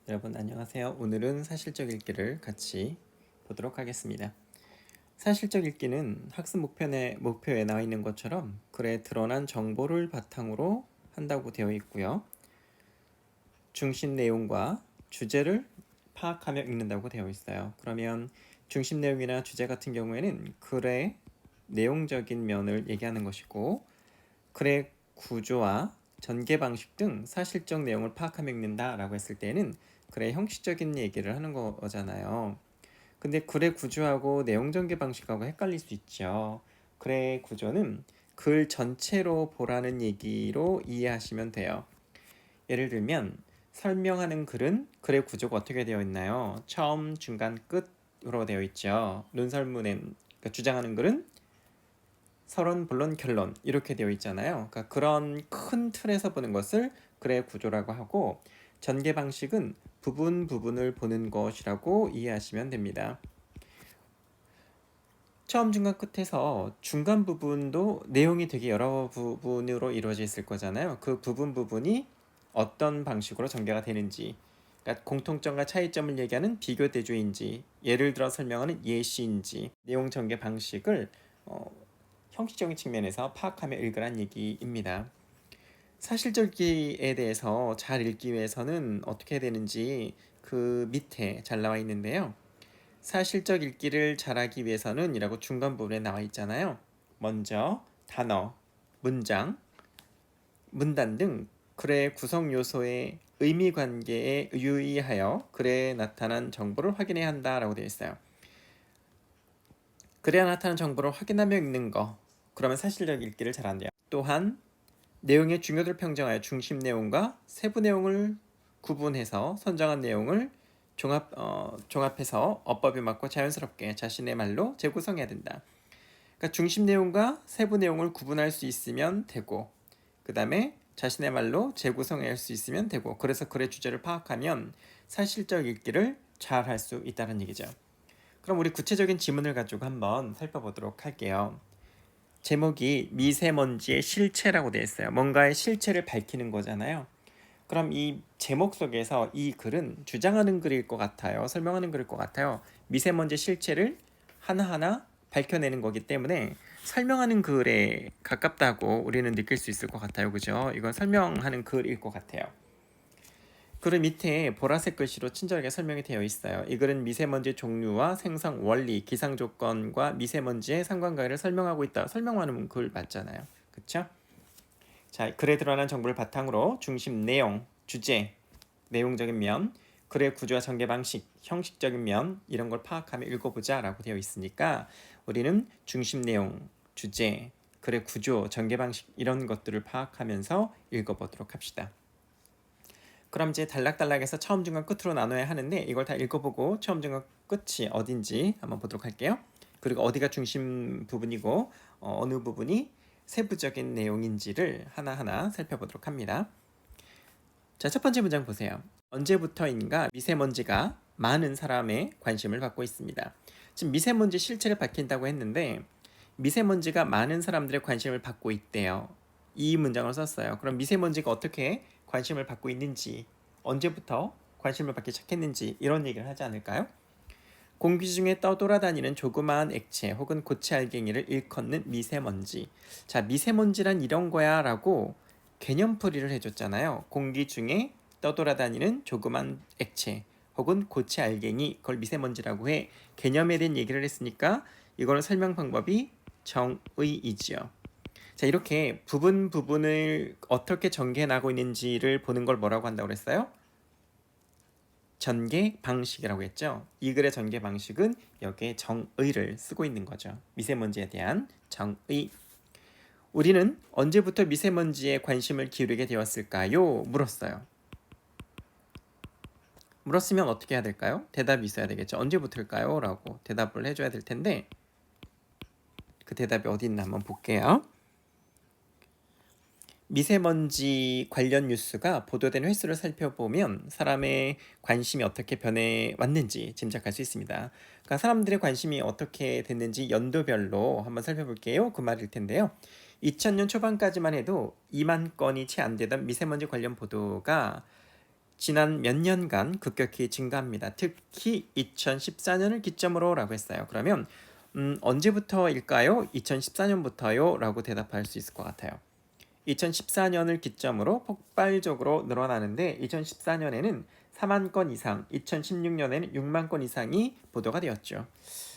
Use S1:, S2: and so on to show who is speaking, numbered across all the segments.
S1: 여러분 안녕하세요. 오늘은 사실적 읽기를 같이 보도록 하겠습니다. 사실적 읽기는 학습 목표에 나와 있는 것처럼 글에 드러난 정보를 바탕으로 한다고 되어 있고요. 중심 내용과 주제를 파악하며 읽는다고 되어 있어요. 그러면 중심 내용이나 주제 같은 경우에는 글의 내용적인 면을 얘기하는 것이고, 글의 구조와 전개 방식 등 사실적 내용을 파악하며 읽는다라고 했을 때는 글의 형식적인 얘기를 하는 거잖아요. 근데 글의 구조하고 내용 전개 방식하고 헷갈릴 수 있죠. 글의 구조는 글 전체로 보라는 얘기로 이해하시면 돼요. 예를 들면 설명하는 글은 글의 구조가 어떻게 되어 있나요? 처음, 중간, 끝으로 되어 있죠. 논설문에 그러니까 주장하는 글은 서론, 본론, 결론 이렇게 되어 있잖아요. 그러니까 그런 큰 틀에서 보는 것을 글의 구조라고 하고, 전개 방식은 부분을 보는 것이라고 이해하시면 됩니다. 처음, 중간, 끝에서 중간 부분도 내용이 되게 여러 부분으로 이루어져 있을 거잖아요. 그 부분이 어떤 방식으로 전개가 되는지, 그러니까 공통점과 차이점을 얘기하는 비교 대조인지, 예를 들어 설명하는 예시인지, 내용 전개 방식을 형식적인 측면에서 파악하며 읽으란 얘기입니다. 사실적기에 대해서 잘 읽기 위해서는 어떻게 해야 되는지 그 밑에 잘 나와 있는데요. 사실적 읽기를 잘하기 위해서는 이라고 중간 부분에 나와 있잖아요. 먼저 단어, 문장, 문단 등 글의 구성 요소의 의미 관계에 유의하여 글에 나타난 정보를 확인해야 한다라고 되어 있어요. 글에 나타난 정보를 확인하며 읽는 거, 그러면 사실적 읽기를 잘한대요. 또한 내용의 중요도를 평정하여 중심 내용과 세부 내용을 구분해서 선정한 내용을 종합해서 어법에 맞고 자연스럽게 자신의 말로 재구성해야 된다. 그러니까 중심 내용과 세부 내용을 구분할 수 있으면 되고, 그 다음에 자신의 말로 재구성할 수 있으면 되고, 그래서 글의 주제를 파악하면 사실적 읽기를 잘 할 수 있다는 얘기죠. 그럼 우리 구체적인 지문을 가지고 한번 살펴보도록 할게요. 제목이 미세먼지의 실체라고 되어 있어요. 뭔가의 실체를 밝히는 거잖아요. 그럼 이 제목 속에서 이 글은 주장하는 글일 것 같아요. 설명하는 글일 것 같아요. 미세먼지 실체를 하나하나 밝혀내는 거기 때문에 설명하는 글에 가깝다고 우리는 느낄 수 있을 것 같아요. 그죠? 이건 설명하는 글일 것 같아요. 글 밑에 보라색 글씨로 친절하게 설명이 되어 있어요. 이 글은 미세먼지 종류와 생성 원리, 기상 조건과 미세먼지의 상관관계를 설명하고 있다. 설명하는 글 맞잖아요. 그쵸? 자, 글에 드러난 정보를 바탕으로 중심 내용, 주제, 내용적인 면, 글의 구조와 전개 방식, 형식적인 면 이런 걸 파악하며 읽어보자 라고 되어 있으니까 우리는 중심 내용, 주제, 글의 구조, 전개 방식 이런 것들을 파악하면서 읽어보도록 합시다. 그럼 이제 단락단락에서 처음, 중간, 끝으로 나눠야 하는데 이걸 다 읽어보고 처음, 중간, 끝이 어딘지 한번 보도록 할게요. 그리고 어디가 중심 부분이고 어느 부분이 세부적인 내용인지를 하나하나 살펴보도록 합니다. 자, 첫 번째 문장 보세요. 언제부터인가 미세먼지가 많은 사람의 관심을 받고 있습니다. 지금 미세먼지 실체를 밝힌다고 했는데 미세먼지가 많은 사람들의 관심을 받고 있대요. 이 문장을 썼어요. 그럼 미세먼지가 어떻게 관심을 받고 있는지, 언제부터 관심을 받기 시작했는지 이런 얘기를 하지 않을까요? 공기 중에 떠돌아다니는 조그마한 액체 혹은 고체 알갱이를 일컫는 미세먼지. 자, 미세먼지란 이런 거야 라고 개념풀이를 해줬잖아요. 공기 중에 떠돌아다니는 조그만 액체 혹은 고체 알갱이, 그걸 미세먼지라고 해. 개념에 대한 얘기를 했으니까 이거는 설명 방법이 정의이지요. 자, 이렇게 부분을 어떻게 전개해 나가고 있는지를 보는 걸 뭐라고 한다고 그랬어요? 전개 방식이라고 했죠. 이 글의 전개 방식은 여기에 정의를 쓰고 있는 거죠. 미세먼지에 대한 정의. 우리는 언제부터 미세먼지에 관심을 기울이게 되었을까요? 물었어요. 물었으면 어떻게 해야 될까요? 대답이 있어야 되겠죠. 언제부터일까요? 라고 대답을 해줘야 될 텐데 그 대답이 어디 있나 한번 볼게요. 미세먼지 관련 뉴스가 보도된 횟수를 살펴보면 사람의 관심이 어떻게 변해왔는지 짐작할 수 있습니다. 그러니까 사람들의 관심이 어떻게 됐는지 연도별로 한번 살펴볼게요. 그 말일 텐데요. 2000년 초반까지만 해도 2만 건이 채 안 되던 미세먼지 관련 보도가 지난 몇 년간 급격히 증가합니다. 특히 2014년을 기점으로 라고 했어요. 그러면 언제부터일까요? 2014년부터요? 라고 대답할 수 있을 것 같아요. 2014년을 기점으로 폭발적으로 늘어나는데 2014년에는 4만 건 이상, 2016년에는 6만 건 이상이 보도가 되었죠.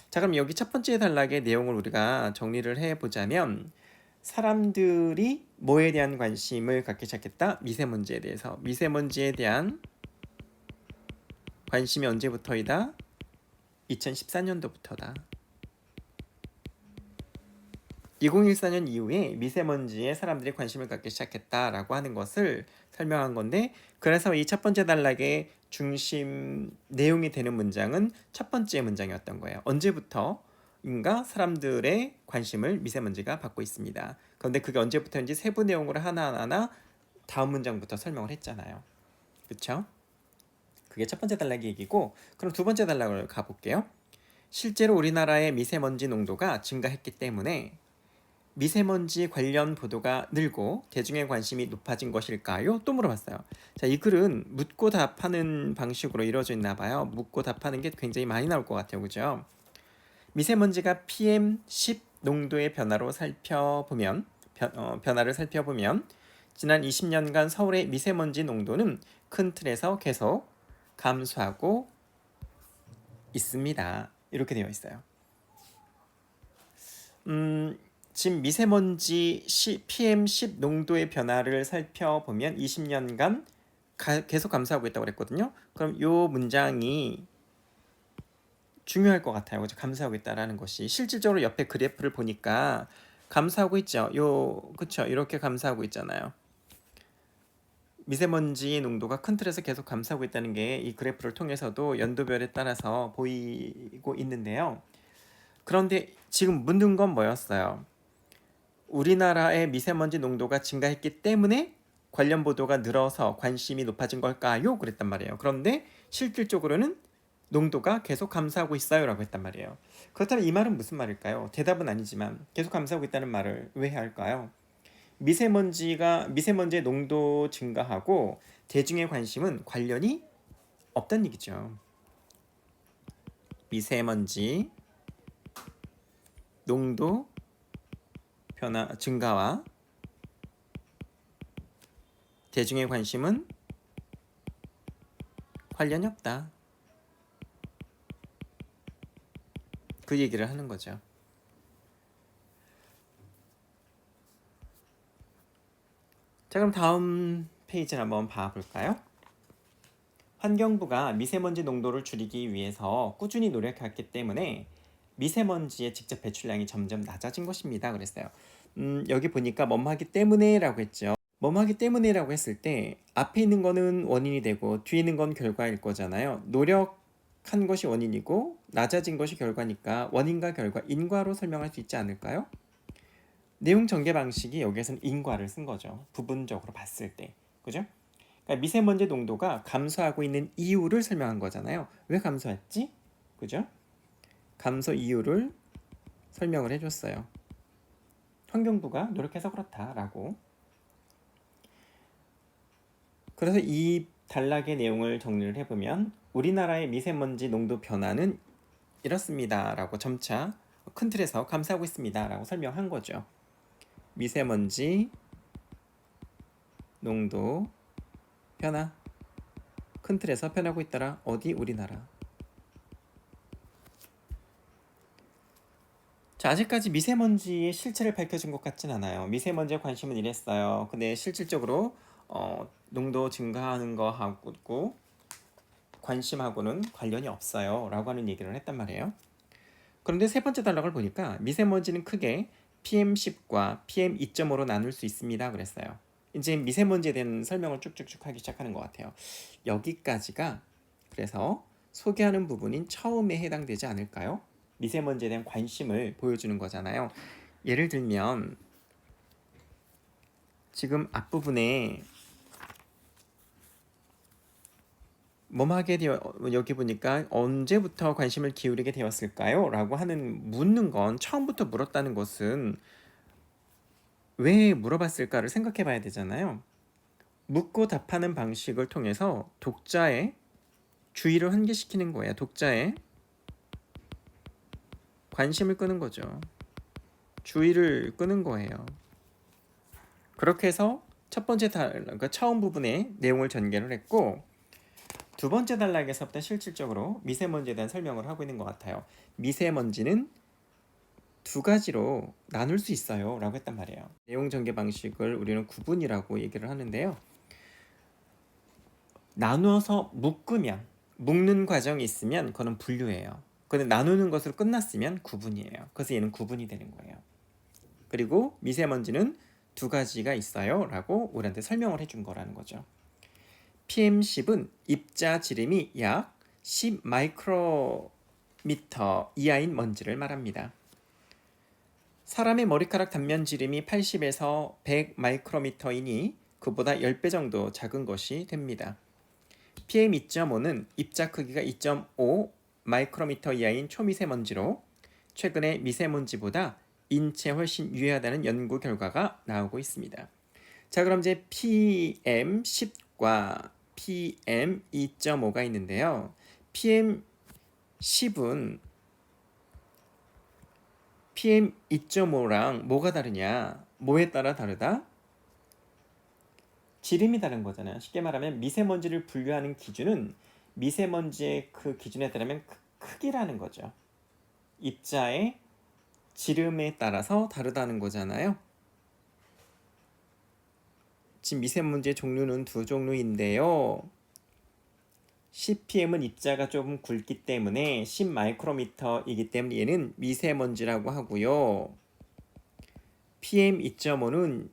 S1: 자, 그럼 여기 첫 번째 단락의 내용을 우리가 정리를 해보자면 사람들이 뭐에 대한 관심을 갖기 시작했다? 미세먼지에 대해서. 미세먼지에 대한 관심이 언제부터이다? 2014년도부터다. 2014년 이후에 미세먼지에 사람들이 관심을 갖기 시작했다라고 하는 것을 설명한 건데, 그래서 이 첫 번째 단락의 중심 내용이 되는 문장은 첫 번째 문장이었던 거예요. 언제부터인가 사람들의 관심을 미세먼지가 받고 있습니다. 그런데 그게 언제부터인지 세부 내용으로 하나하나 다음 문장부터 설명을 했잖아요. 그렇죠? 그게 첫 번째 단락의 얘기고, 그럼 두 번째 단락을 가볼게요. 실제로 우리나라의 미세먼지 농도가 증가했기 때문에 미세먼지 관련 보도가 늘고 대중의 관심이 높아진 것일까요? 또 물어봤어요. 자, 이 글은 묻고 답하는 방식으로 이루어져 있나 봐요. 묻고 답하는 게 굉장히 많이 나올 것 같아요. 그죠? 미세먼지가 PM10 농도의 변화로 변화를 살펴보면 지난 20년간 서울의 미세먼지 농도는 큰 틀에서 계속 감소하고 있습니다. 이렇게 되어 있어요. 지금 미세먼지 PM10 농도의 변화를 살펴보면 20년간 계속 감소하고 있다고 그랬거든요. 그럼 이 문장이 중요할 것 같아요. 그죠? 감소하고 있다라는 것이 실질적으로 옆에 그래프를 보니까 감소하고 있죠. 그쵸? 이렇게 감소하고 있잖아요. 미세먼지 농도가 큰 틀에서 계속 감소하고 있다는 게 이 그래프를 통해서도 연도별에 따라서 보이고 있는데요. 그런데 지금 묻는 건 뭐였어요? 우리나라의 미세먼지 농도가 증가했기 때문에 관련 보도가 늘어서 관심이 높아진 걸까요? 그랬단 말이에요. 그런데 실질적으로는 농도가 계속 감소하고 있어요 라고 했단 말이에요. 그렇다면 이 말은 무슨 말일까요? 대답은 아니지만 계속 감소하고 있다는 말을 왜 해야 할까요? 미세먼지의 농도 증가하고 대중의 관심은 관련이 없다는 얘기죠. 미세먼지 농도 변화 증가와 대중의 관심은 관련이 없다. 그 얘기를 하는 거죠. 자, 그럼 다음 페이지를 한번 봐볼까요? 환경부가 미세먼지 농도를 줄이기 위해서 꾸준히 노력했기 때문에 미세먼지의 직접 배출량이 점점 낮아진 것입니다. 그랬어요. 여기 보니까 뭐뭐하기 때문에 라고 했죠. 뭐뭐하기 때문에 라고 했을 때 앞에 있는 거는 원인이 되고 뒤에 있는 건 결과일 거잖아요. 노력한 것이 원인이고 낮아진 것이 결과니까 원인과 결과, 인과로 설명할 수 있지 않을까요? 내용 전개 방식이 여기에서는 인과를 쓴 거죠. 부분적으로 봤을 때. 그죠? 그러니까 미세먼지 농도가 감소하고 있는 이유를 설명한 거잖아요. 왜 감소했지? 그죠? 감소 이유를 설명을 해줬어요. 환경부가 노력해서 그렇다라고. 그래서 이 단락의 내용을 정리를 해보면 우리나라의 미세먼지 농도 변화는 이렇습니다 라고 점차 큰 틀에서 감소하고 있습니다 라고 설명한 거죠. 미세먼지 농도 변화, 큰 틀에서 변하고 있더라. 어디? 우리나라. 자, 아직까지 미세먼지의 실체를 밝혀준 것 같진 않아요. 미세먼지에 관심은 이랬어요. 근데 실질적으로 농도 증가하는 거하고 관심하고는 관련이 없어요 라고 하는 얘기를 했단 말이에요. 그런데 세 번째 단락을 보니까 미세먼지는 크게 PM10과 PM2.5로 나눌 수 있습니다 그랬어요. 이제 미세먼지에 대한 설명을 쭉쭉쭉 하기 시작하는 것 같아요. 여기까지가 그래서 소개하는 부분인 처음에 해당되지 않을까요? 미세먼지에 대한 관심을 보여주는 거잖아요. 예를 들면 지금 앞부분에 뭐하게 되어 여기 보니까 언제부터 관심을 기울이게 되었을까요? 라고 하는 묻는 건 처음부터 물었다는 것은 왜 물어봤을까를 생각해 봐야 되잖아요. 묻고 답하는 방식을 통해서 독자의 주의를 환기시키는 거예요. 독자의 관심을 끄는 거죠. 주의를 끄는 거예요. 그렇게 해서 첫 번째 그러니까 처음 부분의 내용을 전개를 했고, 두 번째 단락에서부터 실질적으로 미세먼지에 대한 설명을 하고 있는 것 같아요. 미세먼지는 두 가지로 나눌 수 있어요 라고 했단 말이에요. 내용 전개 방식을 우리는 구분이라고 얘기를 하는데요. 나누어서 묶는 과정이 있으면 그거는 분류예요. 근데 나누는 것으로 끝났으면 구분이에요. 그래서 얘는 구분이 되는 거예요. 그리고 미세먼지는 두 가지가 있어요 라고 우리한테 설명을 해준 거라는 거죠. PM10은 입자 지름이 약 10 마이크로미터 이하인 먼지를 말합니다. 사람의 머리카락 단면 지름이 80에서 100 마이크로미터이니 그보다 10배 정도 작은 것이 됩니다. PM2.5는 입자 크기가 2.5 마이크로미터 이하인 초미세먼지로 최근에 미세먼지보다 인체에 훨씬 유해하다는 연구 결과가 나오고 있습니다. 자, 그럼 이제 PM10과 PM2.5가 있는데요. PM10은 PM2.5랑 뭐가 다르냐? 뭐에 따라 다르다? 지름이 다른 거잖아요. 쉽게 말하면 미세먼지를 분류하는 기준은 미세먼지의 그 기준에 따르면 크기라는 거죠. 입자의 지름에 따라서 다르다는 거잖아요. 지금 미세먼지의 종류는 두 종류인데요. CPM은 입자가 조금 굵기 때문에 10 마이크로미터이기 때문에 얘는 미세먼지라고 하고요. PM2.5는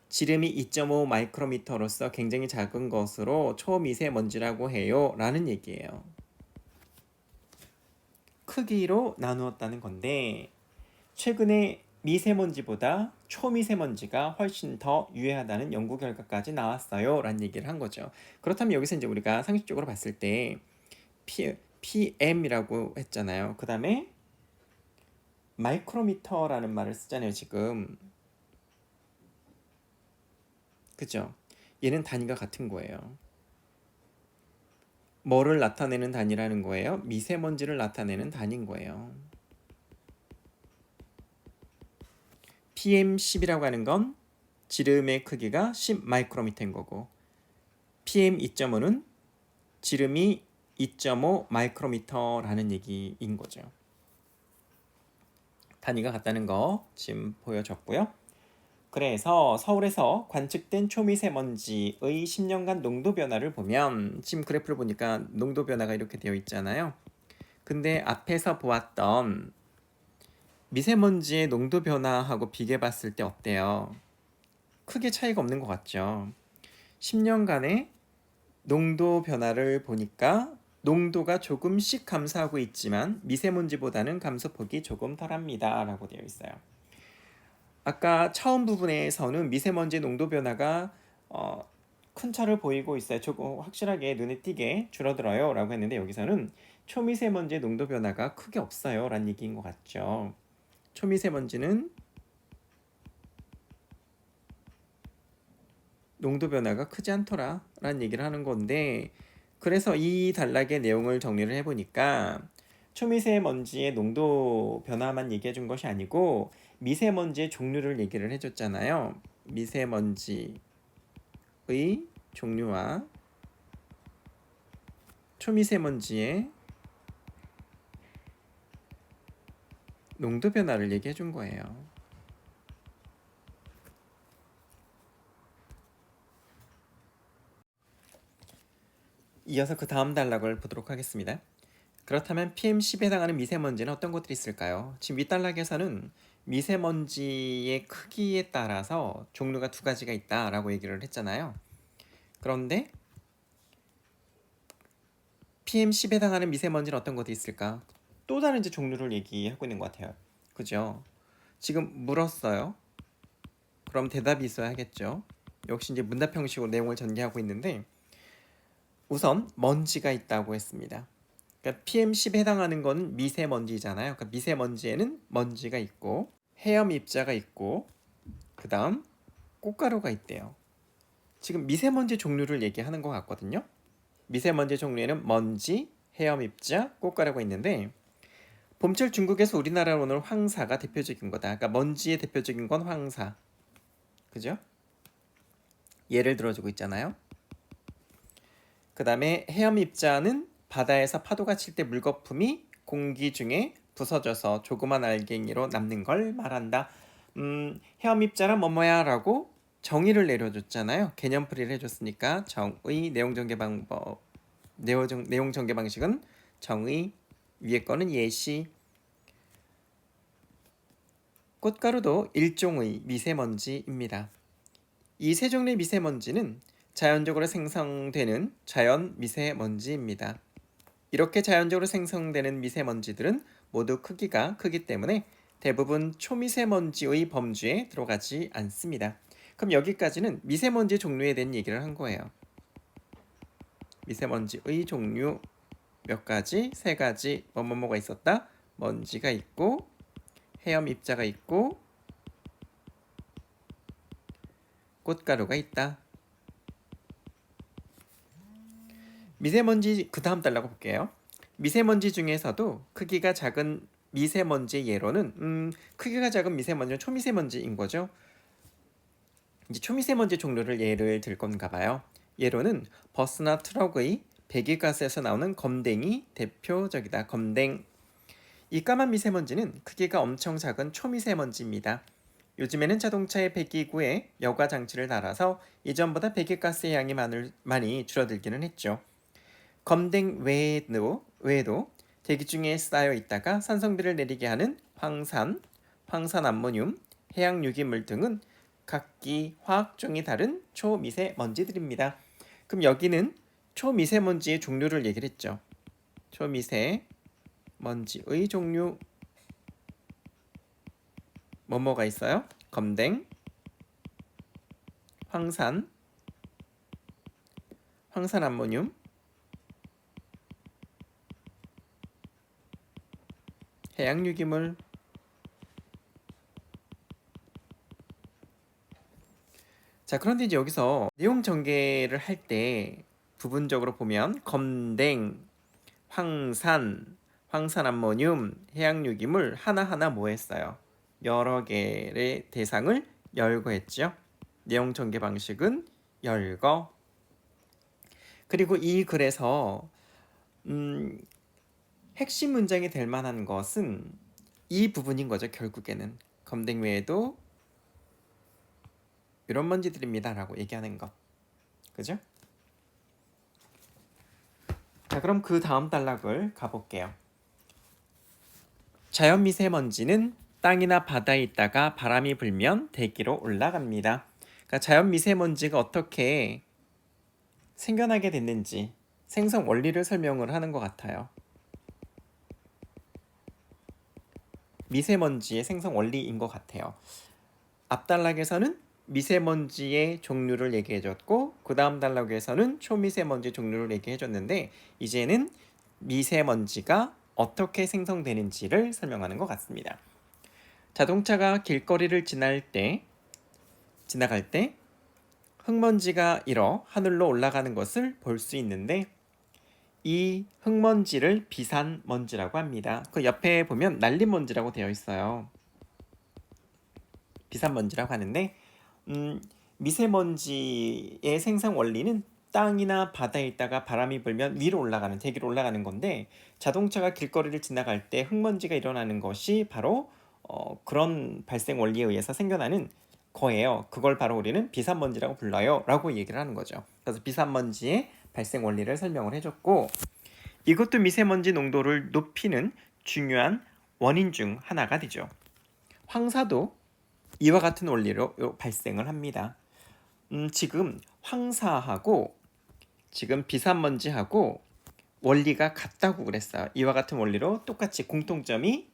S1: 지름이 2.5 마이크로미터로서 굉장히 작은 것으로 초미세먼지라고 해요 라는 얘기예요. 크기로 나누었다는 건데 최근에 미세먼지보다 초미세먼지가 훨씬 더 유해하다는 연구 결과까지 나왔어요 라는 얘기를 한 거죠. 그렇다면 여기서 이제 우리가 상식적으로 봤을 때 PM이라고 했잖아요. 그 다음에 마이크로미터라는 말을 쓰잖아요 지금. 그죠? 얘는 단위가 같은 거예요. 뭐를 나타내는 단위라는 거예요? 미세먼지를 나타내는 단위인 거예요. PM10이라고 하는 건 지름의 크기가 10 마이크로미터인 거고 PM2.5는 지름이 2.5 마이크로미터라는 얘기인 거죠. 단위가 같다는 거 지금 보여줬고요. 그래서 서울에서 관측된 초미세먼지의 10년간 농도 변화를 보면 지금 그래프를 보니까 농도 변화가 이렇게 되어 있잖아요. 근데 앞에서 보았던 미세먼지의 농도 변화하고 비교해 봤을 때 어때요? 크게 차이가 없는 것 같죠. 10년간의 농도 변화를 보니까 농도가 조금씩 감소하고 있지만 미세먼지보다는 감소폭이 조금 덜합니다 라고 되어 있어요. 아까 처음 부분에서는 미세먼지 농도 변화가 큰 차를 보이고 있어요. 조금 확실하게 눈에 띄게 줄어들어요 라고 했는데 여기서는 초미세먼지 농도 변화가 크게 없어요 라는 얘기인 것 같죠. 초미세먼지는 농도 변화가 크지 않더라 라는 얘기를 하는 건데 그래서 이 단락의 내용을 정리를 해보니까 초미세먼지의 농도 변화만 얘기해 준 것이 아니고 미세먼지의 종류를 얘기를 해줬잖아요. 미세먼지의 종류와 초미세먼지의 농도 변화를 얘기해 준 거예요. 이어서 그 다음 단락을 보도록 하겠습니다. 그렇다면 PM10에 해당하는 미세먼지는 어떤 것들이 있을까요? 지금 윗단락에서는 미세먼지의 크기에 따라서 종류가 두 가지가 있다라고 얘기를 했잖아요. 그런데 PM10에 해당하는 미세먼지는 어떤 것들이 있을까? 또 다른 이제 종류를 얘기하고 있는 것 같아요. 그죠? 지금 물었어요. 그럼 대답이 있어야겠죠. 역시 이제 문답 형식으로 내용을 전개하고 있는데 우선 먼지가 있다고 했습니다. 그러니까 PM10에 해당하는 건 미세먼지잖아요. 그러니까 미세먼지에는 먼지가 있고 해염 입자가 있고 그 다음 꽃가루가 있대요. 지금 미세먼지 종류를 얘기하는 것 같거든요. 미세먼지 종류에는 먼지, 헤엄입자, 꽃가루가 있는데 봄철 중국에서 우리나라로 오는 황사가 대표적인 거다. 그러니까 먼지의 대표적인 건 황사. 그죠? 예를 들어주고 있잖아요. 그 다음에 헤엄입자는 바다에서 파도가 칠 때 물거품이 공기 중에 부서져서 조그만 알갱이로 남는 걸 말한다. 헤엄입자란 뭐뭐야 라고 정의를 내려줬잖아요. 개념풀이를 해줬으니까 정의, 내용전개 방법, 내용전개 방식은 정의, 위에 거는 예시. 꽃가루도 일종의 미세먼지입니다. 이 세 종류의 미세먼지는 자연적으로 생성되는 자연 미세먼지입니다. 이렇게 자연적으로 생성되는 미세먼지들은 모두 크기가 크기 때문에 대부분 초미세먼지의 범주에 들어가지 않습니다. 그럼 여기까지는 미세먼지 종류에 대한 얘기를 한 거예요. 미세먼지의 종류 몇 가지, 세 가지, 뭐뭐뭐가 있었다. 먼지가 있고, 헤엄 입자가 있고, 꽃가루가 있다. 미세먼지 그 다음 달라고 볼게요. 미세먼지 중에서도 크기가 작은 미세먼지의 예로는 크기가 작은 미세먼지는 초미세먼지인 거죠. 이제 초미세먼지 종류를 예를 들 건가 봐요. 예로는 버스나 트럭의 배기가스에서 나오는 검댕이 대표적이다. 검댕. 이 까만 미세먼지는 크기가 엄청 작은 초미세먼지입니다. 요즘에는 자동차의 배기구에 여과 장치를 달아서 이전보다 배기가스의 양이 많이 줄어들기는 했죠. 검댕 외에도 대기 중에 쌓여 있다가 산성비를 내리게 하는 황산, 황산암모늄, 해양유기물 등은 각기 화학종이 다른 초미세먼지들입니다. 그럼 여기는 초미세먼지의 종류를 얘기를 했죠. 초미세먼지의 종류 뭐뭐가 있어요? 검댕, 황산, 황산암모늄, 해양유기물. 자, 그런데 이제 여기서 내용 전개를 할 때 부분적으로 보면 검댕, 황산, 황산암모늄, 해양유기물 하나하나 뭐 했어요? 여러 개의 대상을 열거했죠. 내용 전개 방식은 열거. 그리고 이 글에서 핵심 문장이 될 만한 것은 이 부분인 거죠. 결국에는 검댕 외에도 이런 먼지들입니다 라고 얘기하는 것. 그죠? 자, 그럼 그 다음 단락을 가볼게요. 자연미세먼지는 땅이나 바다에 있다가 바람이 불면 대기로 올라갑니다. 그러니까 자연미세먼지가 어떻게 생겨나게 됐는지 생성 원리를 설명을 하는 것 같아요. 미세먼지의 생성 원리인 것 같아요. 앞 단락에서는 미세먼지의 종류를 얘기해줬고 그 다음 단락에서는 초미세먼지 종류를 얘기해줬는데 이제는 미세먼지가 어떻게 생성되는지를 설명하는 것 같습니다. 자동차가 길거리를 지나갈 때 흙먼지가 일어 하늘로 올라가는 것을 볼 수 있는데 이 흙먼지를 비산먼지라고 합니다. 그 옆에 보면 날림먼지라고 되어 있어요. 비산먼지라고 하는데 미세먼지의 생성 원리는 땅이나 바다에 있다가 바람이 불면 위로 올라가는, 대기로 올라가는 건데 자동차가 길거리를 지나갈 때 흙먼지가 일어나는 것이 바로 그런 발생 원리에 의해서 생겨나는 거예요. 그걸 바로 우리는 비산먼지라고 불러요 라고 얘기를 하는 거죠. 그래서 비산먼지의 발생 원리를 설명을 해줬고 이것도 미세먼지 농도를 높이는 중요한 원인 중 하나가 되죠. 황사도 이와 같은 원리로 발생을 합니다. 지금 황사하고 지금 비산먼지하고 원리가 같다고 그랬어요. 이와 같은 원리로 똑같이 공통점이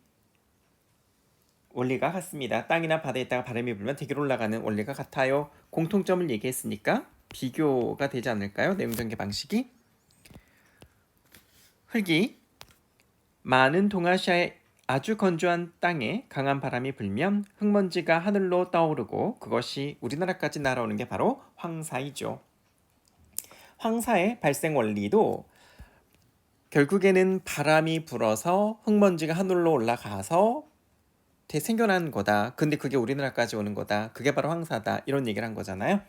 S1: 원리가 같습니다. 땅이나 바다에 있다가 바람이 불면 대기로 올라가는 원리가 같아요. 공통점을 얘기했으니까 비교가 되지 않을까요? 내용 전개 방식이. 흙이 많은 동아시아의 아주 건조한 땅에 강한 바람이 불면 흙먼지가 하늘로 떠오르고 그것이 우리나라까지 날아오는 게 바로 황사이죠. 황사의 발생 원리도 결국에는 바람이 불어서 흙먼지가 하늘로 올라가서 생겨난 거다. 근데 그게 우리나라까지 오는 거다. 그게 바로 황사다. 이런 얘기를 한 거잖아요.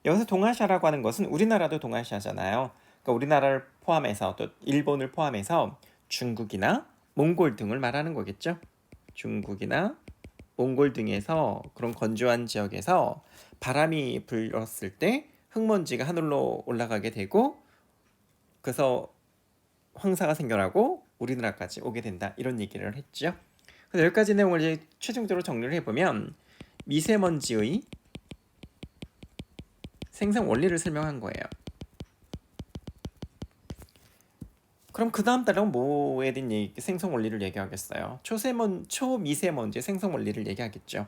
S1: 여기서 동아시아라고 하는 것은 우리나라도 동아시아잖아요. 그러니까 우리나라를 포함해서 또 일본을 포함해서 중국이나 몽골 등을 말하는 거겠죠. 중국이나 몽골 등에서 그런 건조한 지역에서 바람이 불었을 때 흙먼지가 하늘로 올라가게 되고 그래서 황사가 생겨나고 우리나라까지 오게 된다. 이런 얘기를 했죠. 그래서 여기까지 내용을 이제 최종적으로 정리를 해보면 미세먼지의 생성 원리를 설명한 거예요. 그럼 그 다음 달은 뭐에 대한 생성 원리를 얘기하겠어요? 초미세먼지의 생성 원리를 얘기하겠죠.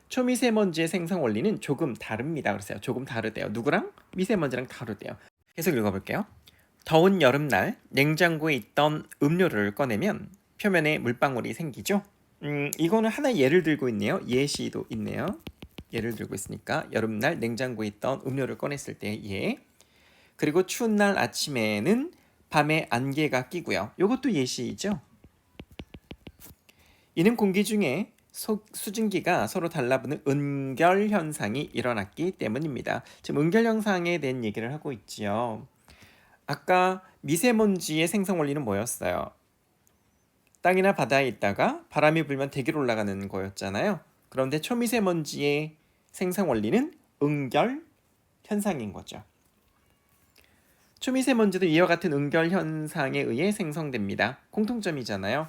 S1: 초미세먼지의 생성 원리는 조금 다릅니다. 그랬어요. 조금 다르대요. 누구랑? 미세먼지랑 다르대요. 계속 읽어볼게요. 더운 여름날 냉장고에 있던 음료를 꺼내면 표면에 물방울이 생기죠. 이거는 하나의 예를 들고 있네요. 예시도 있네요. 예를 들고 있으니까 여름날 냉장고에 있던 음료를 꺼냈을 때 예. 그리고 추운 날 아침에는 밤에 안개가 끼고요. 이것도 예시이죠. 이는 공기 중에 수증기가 서로 달라붙는 은결 현상이 일어났기 때문입니다. 지금 은결 현상에 대한 얘기를 하고 있지요. 아까 미세먼지의 생성 원리는 뭐였어요? 땅이나 바다에 있다가 바람이 불면 대기로 올라가는 거였잖아요. 그런데 초미세먼지의 생성 원리는 은결 현상인 거죠. 초미세먼지도 이와 같은 은결 현상에 의해 생성됩니다. 공통점이잖아요.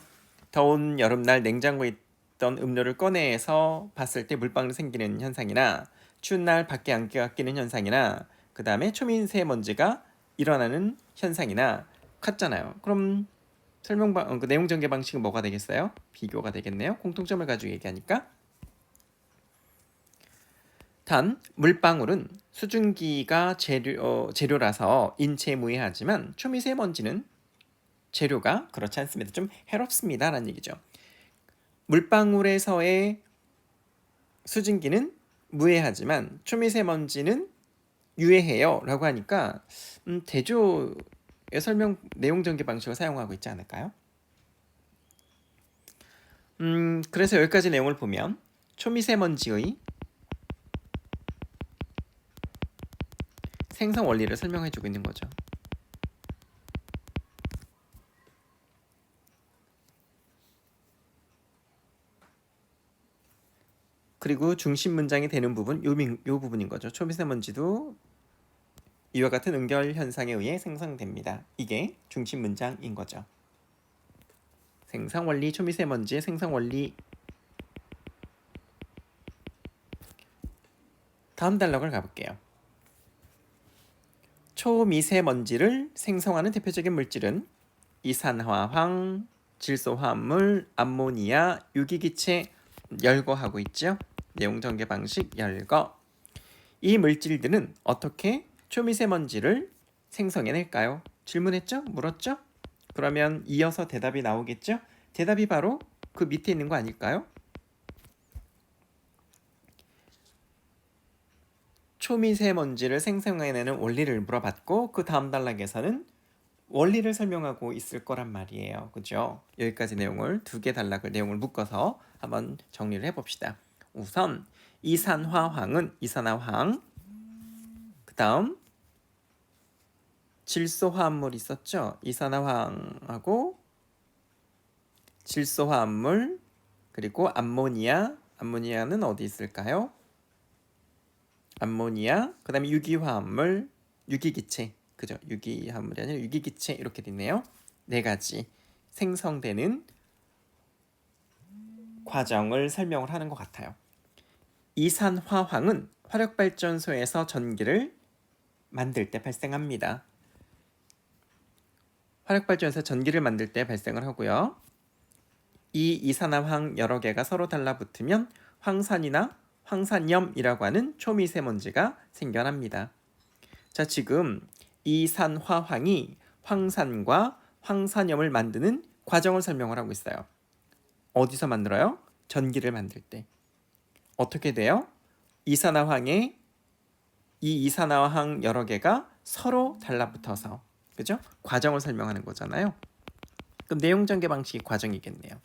S1: 더운 여름날 냉장고에 있던 음료를 꺼내서 봤을 때 물방울이 생기는 현상이나 추운 날 밖에 안개가 끼는 현상이나 그 다음에 초미세먼지가 일어나는 현상이나 같잖아요. 그럼 그 내용 전개 방식은 뭐가 되겠어요? 비교가 되겠네요. 공통점을 가지고 얘기하니까. 단 물방울은 수증기가 재료라서 인체에 무해하지만 초미세먼지는 재료가 그렇지 않습니다. 좀 해롭습니다 라는 얘기죠. 물방울에서의 수증기는 무해하지만 초미세먼지는 유해해요 라고 하니까 대조의 설명 내용 전개 방식을 사용하고 있지 않을까요? 그래서 여기까지 내용을 보면 초미세먼지의 생성 원리를 설명해주고 있는 거죠. 그리고 중심 문장이 되는 부분 요 부분인 거죠. 초미세먼지도 이와 같은 은결 현상에 의해 생성됩니다. 이게 중심 문장인 거죠. 생성 원리, 초미세먼지의 생성 원리. 다음 단락을 가볼게요. 초미세먼지를 생성하는 대표적인 물질은 이산화황, 질소화합물, 암모니아, 유기기체, 열거하고 있죠. 내용 전개 방식 열거. 이 물질들은 어떻게 초미세먼지를 생성해낼까요? 질문했죠? 물었죠? 그러면 이어서 대답이 나오겠죠? 대답이 바로 그 밑에 있는 거 아닐까요? 초미세먼지를 생성해내는 원리를 물어봤고 그 다음 단락에서는 원리를 설명하고 있을 거란 말이에요. 그죠? 여기까지 내용을 두 개 단락을 내용을 묶어서 한번 정리를 해봅시다. 우선 이산화황은 이산화황, 그 다음 질소화합물 있었죠? 이산화황하고 질소화합물 그리고 암모니아는 어디 있을까요? 암모니아, 그 다음에 유기화합물, 유기기체, 그죠? 유기화합물이 아니라 유기기체 이렇게 되네요. 네 가지 생성되는 과정을 설명을 하는 것 같아요. 이산화황은 화력발전소에서 전기를 만들 때 발생합니다. 화력발전소에서 전기를 만들 때 발생을 하고요. 이 이산화황 여러 개가 서로 달라붙으면 황산이나 황산염이라고 하는 초미세먼지가 생겨납니다. 자, 지금 이산화황이 황산과 황산염을 만드는 과정을 설명을 하고 있어요. 어디서 만들어요? 전기를 만들 때. 어떻게 돼요? 이 이산화황 여러 개가 서로 달라붙어서, 그죠? 과정을 설명하는 거잖아요. 그럼 내용 전개 방식이 과정이겠네요.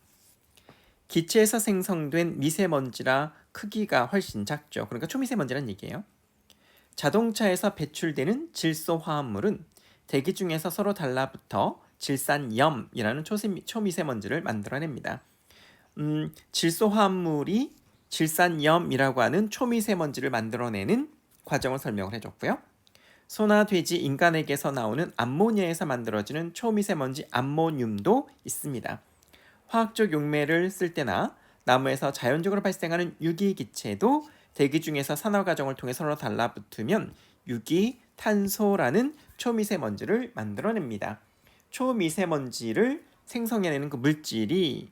S1: 기체에서 생성된 미세먼지라 크기가 훨씬 작죠. 그러니까 초미세먼지란 얘기예요. 자동차에서 배출되는 질소 화합물은 대기 중에서 서로 달라붙어 질산염이라는 초미세먼지를 만들어냅니다. 질소 화합물이 질산염이라고 하는 초미세먼지를 만들어내는 과정을 설명을 해줬고요. 소나 돼지, 인간에게서 나오는 암모니아에서 만들어지는 초미세먼지 암모늄도 있습니다. 화학적 용매를 쓸 때나 나무에서 자연적으로 발생하는 유기기체도 대기 중에서 산화 과정을 통해 서로 달라붙으면 유기탄소라는 초미세먼지를 만들어냅니다. 초미세먼지를 생성해내는 그 물질이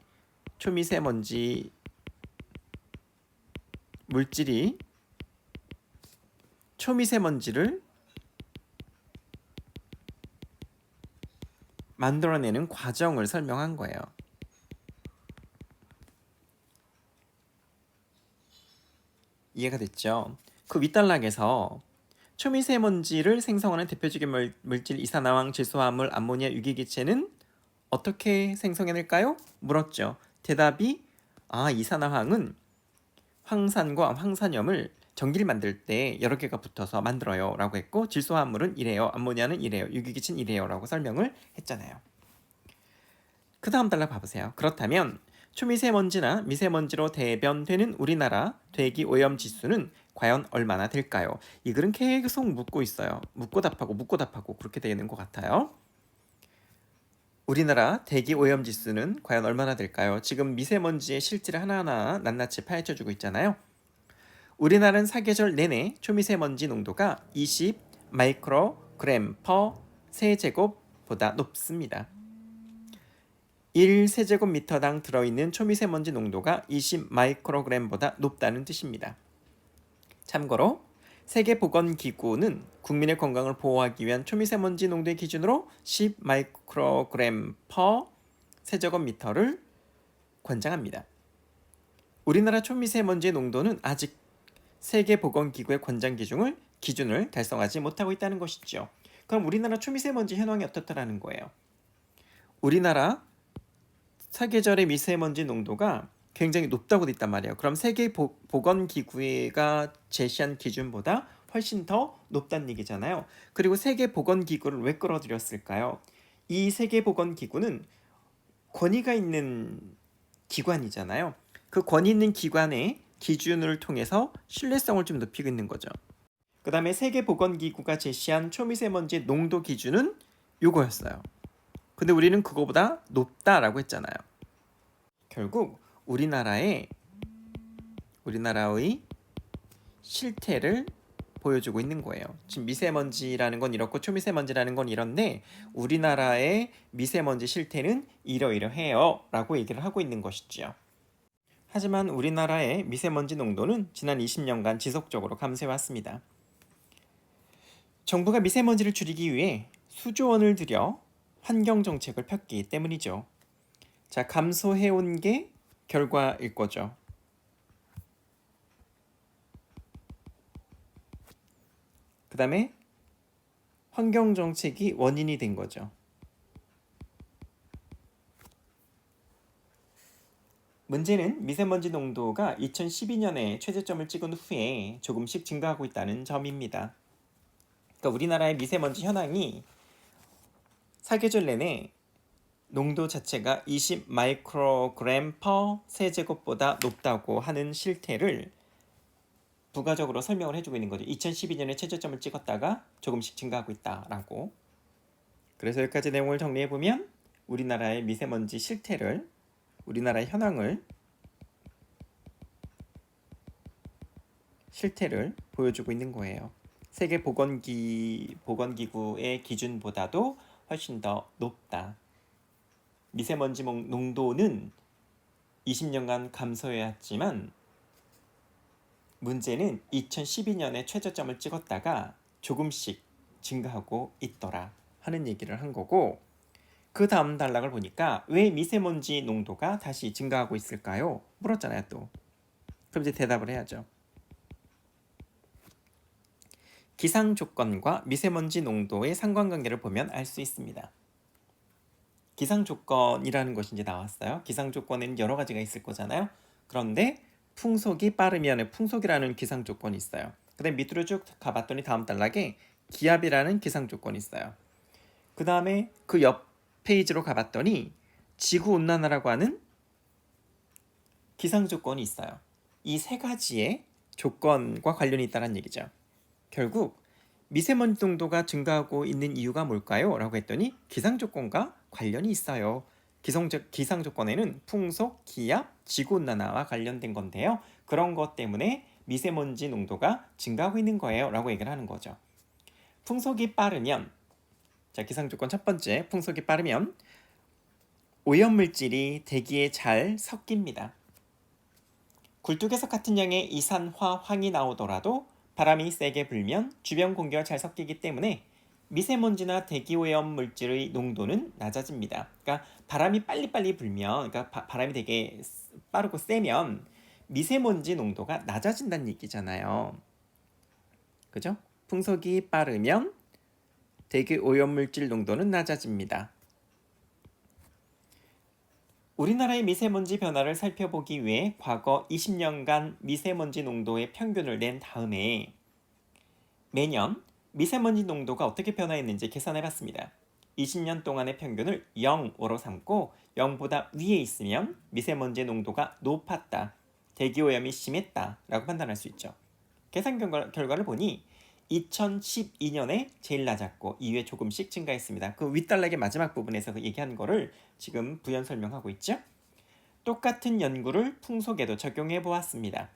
S1: 초미세먼지를 만들어내는 과정을 설명한 거예요. 이해가 됐죠? 그 윗단락에서 초미세먼지를 생성하는 대표적인 물질 이산화황, 질소화합물, 암모니아, 유기기체는 어떻게 생성해낼까요? 물었죠. 대답이 이산화황은 황산과 황산염을 전기를 만들 때 여러 개가 붙어서 만들어요 라고 했고, 질소화합물은 이래요, 암모니아는 이래요, 유기기체는 이래요 라고 설명을 했잖아요. 그 다음 단락 봐보세요. 그렇다면 초미세먼지나 미세먼지로 대변되는 우리나라 대기 오염 지수는 과연 얼마나 될까요? 이 글은 계속 묻고 있어요. 묻고 답하고 그렇게 되는 것 같아요. 우리나라 대기 오염 지수는 과연 얼마나 될까요? 지금 미세먼지의 실질을 하나하나 낱낱이 파헤쳐주고 있잖아요. 우리나라는 사계절 내내 초미세먼지 농도가 20 마이크로그램 퍼 세제곱보다 높습니다. 1세제곱미터당 들어있는 초미세먼지 농도가 20 마이크로그램보다 높다는 뜻입니다. 참고로 세계보건기구는 국민의 건강을 보호하기 위한 초미세먼지 농도의 기준으로 10 마이크로그램 퍼 세제곱미터를 권장합니다. 우리나라 초미세먼지 농도는 아직 세계보건기구의 권장 기준을 달성하지 못하고 있다는 것이죠. 그럼 우리나라 초미세먼지 현황이 어떻다라는 거예요? 우리나라 사계절의 미세먼지 농도가 굉장히 높다고 돼 있단 말이에요. 그럼 세계보건기구가 제시한 기준보다 훨씬 더 높다는 얘기잖아요. 그리고 세계보건기구를 왜 끌어들였을까요? 이 세계보건기구는 권위가 있는 기관이잖아요. 그 권위 있는 기관의 기준을 통해서 신뢰성을 좀 높이고 있는 거죠. 그 다음에 세계보건기구가 제시한 초미세먼지 농도 기준은 요거였어요. 근데 우리는 그거보다 높다라고 했잖아요. 결국 우리나라의 실태를 보여주고 있는 거예요. 지금 미세먼지라는 건 이렇고 초미세먼지라는 건 이런데 우리나라의 미세먼지 실태는 이러이러해요 라고 얘기를 하고 있는 것이죠. 하지만 우리나라의 미세먼지 농도는 지난 20년간 지속적으로 감소해왔습니다. 정부가 미세먼지를 줄이기 위해 수조 원을 들여 환경정책을 폈기 때문이죠. 자, 감소해온 게 결과일 거죠. 그 다음에 환경정책이 원인이 된 거죠. 문제는 미세먼지 농도가 2012년에 최저점을 찍은 후에 조금씩 증가하고 있다는 점입니다. 그러니까 우리나라의 미세먼지 현황이 사계절 내내 농도 자체가 20 마이크로그램 퍼 세제곱보다 높다고 하는 실태를 부가적으로 설명을 해주고 있는 거죠. 2012년에 최저점을 찍었다가 조금씩 증가하고 있다라고. 그래서 여기까지 내용을 정리해보면 우리나라의 미세먼지 실태를, 우리나라의 실태를 보여주고 있는 거예요. 세계보건기구의 기준보다도 훨씬 더 높다. 미세먼지 농도는 20년간 감소해왔지만 문제는 2012년에 최저점을 찍었다가 조금씩 증가하고 있더라 하는 얘기를 한 거고, 그 다음 단락을 보니까 왜 미세먼지 농도가 다시 증가하고 있을까요? 물었잖아요 또. 그럼 이제 대답을 해야죠. 기상 조건과 미세먼지 농도의 상관관계를 보면 알 수 있습니다. 기상 조건이라는 것이 이제 나왔어요. 기상 조건에는 여러 가지가 있을 거잖아요. 그런데 풍속이 빠르면 풍속이라는 기상 조건이 있어요. 그다음에 밑으로 쭉 가봤더니 다음 단락에 기압이라는 기상 조건이 있어요. 그 다음에 그 옆 페이지로 가봤더니 지구 온난화라고 하는 기상 조건이 있어요. 이 세 가지의 조건과 관련이 있다는 얘기죠. 결국 미세먼지 농도가 증가하고 있는 이유가 뭘까요? 라고 했더니 기상 조건과 관련이 있어요. 기상 조건에는 풍속, 기압, 지구 온난화와 관련된 건데요. 그런 것 때문에 미세먼지 농도가 증가하고 있는 거예요. 라고 얘기를 하는 거죠. 풍속이 빠르면, 자, 기상 조건 첫 번째, 풍속이 빠르면 오염물질이 대기에 잘 섞입니다. 굴뚝에서 같은 양의 이산화, 황이 나오더라도 바람이 세게 불면 주변 공기와 잘 섞이기 때문에 미세먼지나 대기오염 물질의 농도는 낮아집니다. 그러니까 바람이 빨리빨리 불면, 그러니까 바람이 되게 빠르고 세면 미세먼지 농도가 낮아진다는 얘기잖아요. 그죠? 풍속이 빠르면 대기오염 물질 농도는 낮아집니다. 우리나라의 미세먼지 변화를 살펴보기 위해 과거 20년간 미세먼지 농도의 평균을 낸 다음에 매년 미세먼지 농도가 어떻게 변화했는지 계산해봤습니다. 20년 동안의 평균을 0으로 삼고 0보다 위에 있으면 미세먼지 농도가 높았다, 대기오염이 심했다 라고 판단할 수 있죠. 계산 결과를 보니 2012년에 제일 낮았고 이후에 조금씩 증가했습니다. 그 윗단락의 마지막 부분에서 얘기한 거를 지금 부연 설명하고 있죠. 똑같은 연구를 풍속에도 적용해 보았습니다.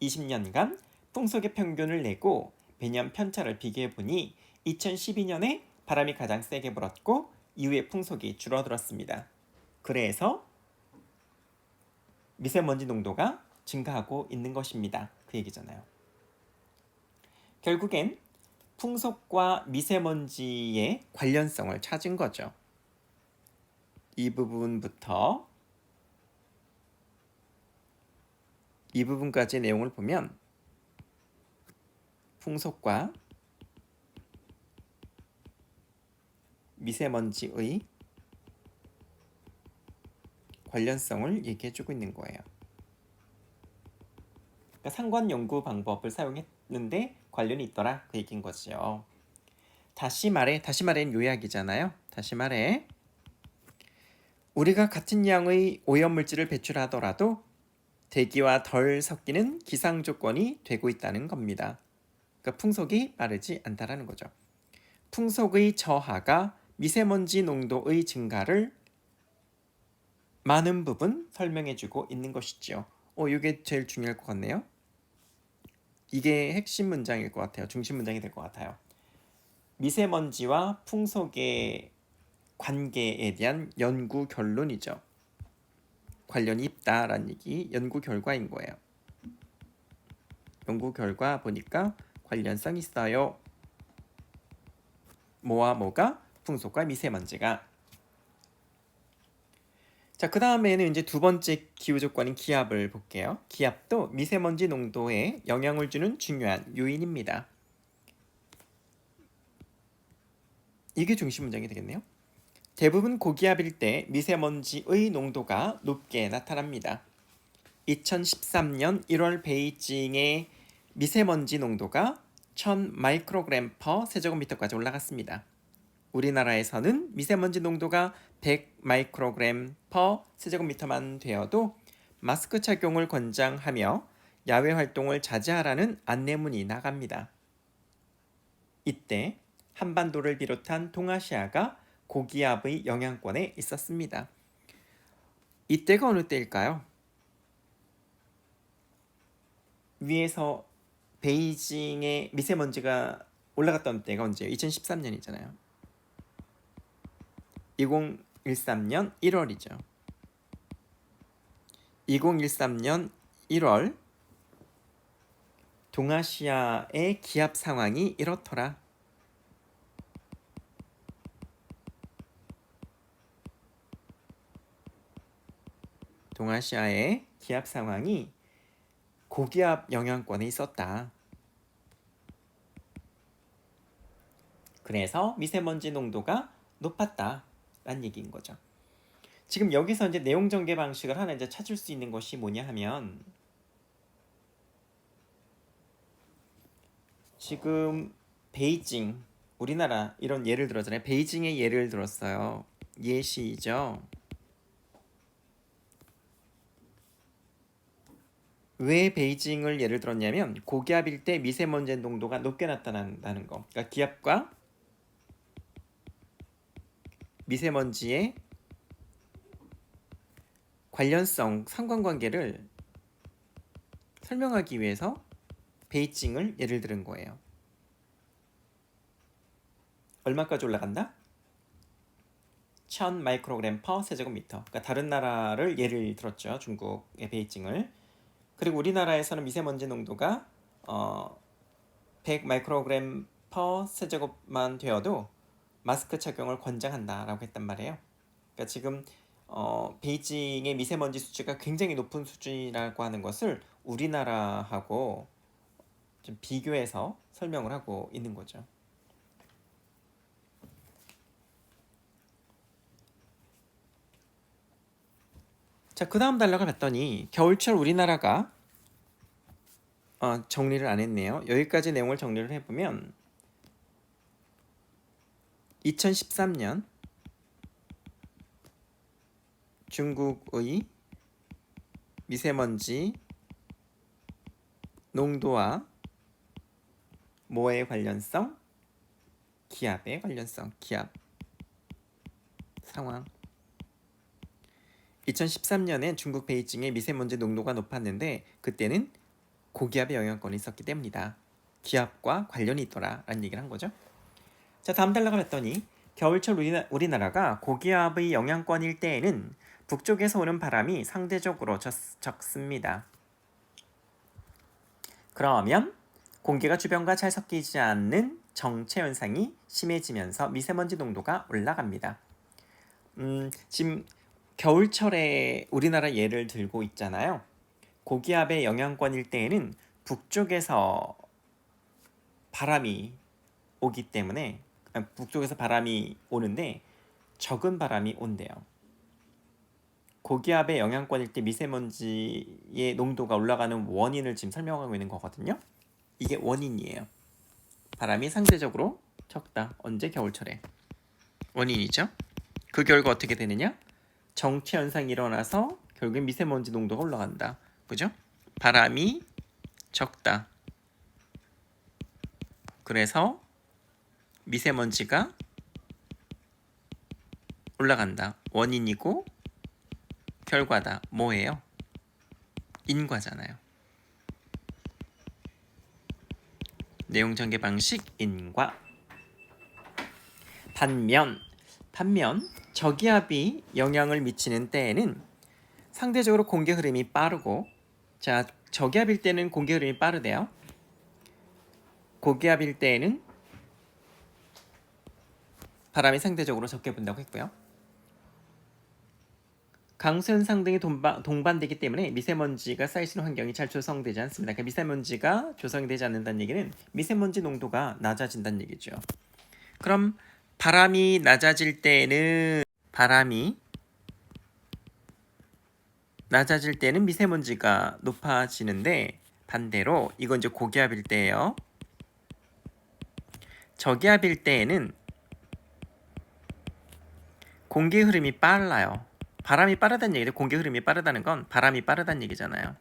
S1: 20년간 풍속의 평균을 내고 매년 편차를 비교해 보니 2012년에 바람이 가장 세게 불었고 이후에 풍속이 줄어들었습니다. 그래서 미세먼지 농도가 증가하고 있는 것입니다. 그 얘기잖아요. 결국엔 풍속과 미세먼지의 관련성을 찾은 거죠. 이 부분부터 이 부분까지 내용을 보면 풍속과 미세먼지의 관련성을 얘기해주고 있는 거예요. 그러니까 상관 연구 방법을 사용했는데 관련이 있더라, 그 얘기인 거죠. 다시 말해 요약이잖아요. 다시 말해 우리가 같은 양의 오염물질을 배출하더라도 대기와 덜 섞이는 기상 조건이 되고 있다는 겁니다. 그러니까 풍속이 빠르지 않다라는 거죠. 풍속의 저하가 미세먼지 농도의 증가를 많은 부분 설명해주고 있는 것이지요. 이게 제일 중요할 것 같네요. 이게 핵심 문장일 것 같아요. 중심 문장이 될 것 같아요. 미세먼지와 풍속의 관계에 대한 연구 결론이죠. 관련이 있다라는 얘기, 연구 결과인 거예요. 연구 결과 보니까 관련성 있어요. 뭐와 뭐가? 풍속과 미세먼지가. 자, 그 다음에는 이제 두 번째 기후 조건인 기압을 볼게요. 기압도 미세먼지 농도에 영향을 주는 중요한 요인입니다. 이게 중심 문장이 되겠네요. 대부분 고기압일 때 미세먼지의 농도가 높게 나타납니다. 2013년 1월 베이징의 미세먼지 농도가 1000 마이크로그램 퍼 세제곱미터까지 올라갔습니다. 우리나라에서는 미세먼지 농도가 100 마이크로그램 퍼 세제곱미터만 되어도 마스크 착용을 권장하며 야외 활동을 자제하라는 안내문이 나갑니다. 이때 한반도를 비롯한 동아시아가 고기압의 영향권에 있었습니다. 이때가 어느 때일까요? 위에서 베이징의 미세먼지가 올라갔던 때가 언제예요? 2013년이잖아요. 2013년 1월이죠. 2013년 1월 동아시아의 기압 상황이 이렇더라. 동아시아의 기압 상황이 고기압 영향권에 있었다. 그래서 미세먼지 농도가 높았다라는 얘기인 거죠. 지금 여기서 이제 내용 전개 방식을 하나 이제 찾을 수 있는 것이 뭐냐 하면, 지금 베이징, 우리나라 이런 예를 들었잖아요. 베이징의 예를 들었어요. 예시죠. 왜 베이징을 예를 들었냐면 고기압일 때 미세먼지 농도가 높게 나타난다는 거. 그러니까 기압과 미세먼지의 관련성, 상관관계를 설명하기 위해서 베이징을 예를 들은 거예요. 얼마까지 올라간다? 1000 마이크로그램 퍼 세제곱미터. 그러니까 다른 나라를 예를 들었죠. 중국의 베이징을. 그리고 우리나라에서는 미세먼지 농도가 100 마이크로그램 퍼 세제곱만 되어도 마스크 착용을 권장한다라고 했단 말이에요. 그러니까 지금 베이징의 미세먼지 수치가 굉장히 높은 수준이라고 하는 것을 우리나라하고 좀 비교해서 설명을 하고 있는 거죠. 자, 그 다음 단락을 봤더니 겨울철 우리나라가 정리를 안 했네요. 여기까지 내용을 정리를 해보면 2013년 중국의 미세먼지 농도와 뭐의 관련성? 기압의 관련성, 기압 상황. 2013년에 중국 베이징의 미세먼지 농도가 높았는데 그때는 고기압의 영향권이 있었기 때문이다. 기압과 관련이 있더라 라는 얘기를 한 거죠. 자, 다음 단락을 봤더니 겨울철 우리나라가 고기압의 영향권일 때에는 북쪽에서 오는 바람이 상대적으로 적습니다. 그러면 공기가 주변과 잘 섞이지 않는 정체 현상이 심해지면서 미세먼지 농도가 올라갑니다. 지금 겨울철에 우리나라 예를 들고 있잖아요. 고기압의 영향권일 때에는 북쪽에서 바람이 오기 때문에 북쪽에서 바람이 오는데 적은 바람이 온대요. 고기압의 영향권일 때 미세먼지의 농도가 올라가는 원인을 지금 설명하고 있는 거거든요. 이게 원인이에요. 바람이 상대적으로 적다. 언제? 겨울철에. 원인이죠. 그 결과 어떻게 되느냐? 정체 현상이 일어나서 결국엔 미세먼지 농도가 올라간다. 그죠? 바람이 적다. 그래서 미세먼지가 올라간다. 원인이고 결과다. 뭐예요? 인과잖아요. 내용 전개 방식 인과. 반면 저기압이 영향을 미치는 때에는 상대적으로 공기 흐름이 빠르고, 자, 저기압일 때는 공기 흐름이 빠르대요. 고기압일 때에는 바람이 상대적으로 적게 분다고 했고요. 강수현상 등이 동반되기 때문에 미세먼지가 쌓일 수 있는 환경이 잘 조성되지 않습니다. 그러니까 미세먼지가 조성이 되지 않는다는 얘기는 미세먼지 농도가 낮아진다는 얘기죠. 그럼 바람이 낮아질 때는 미세먼지가 높아지는데, 반대로 이건 이제 고기압일 때예요. 저기압일 때에는 공기 흐름이 빨라요. 바람이 빠르다는 얘기죠. 공기 흐름이 빠르다는 건 바람이 빠르다는 얘기잖아요.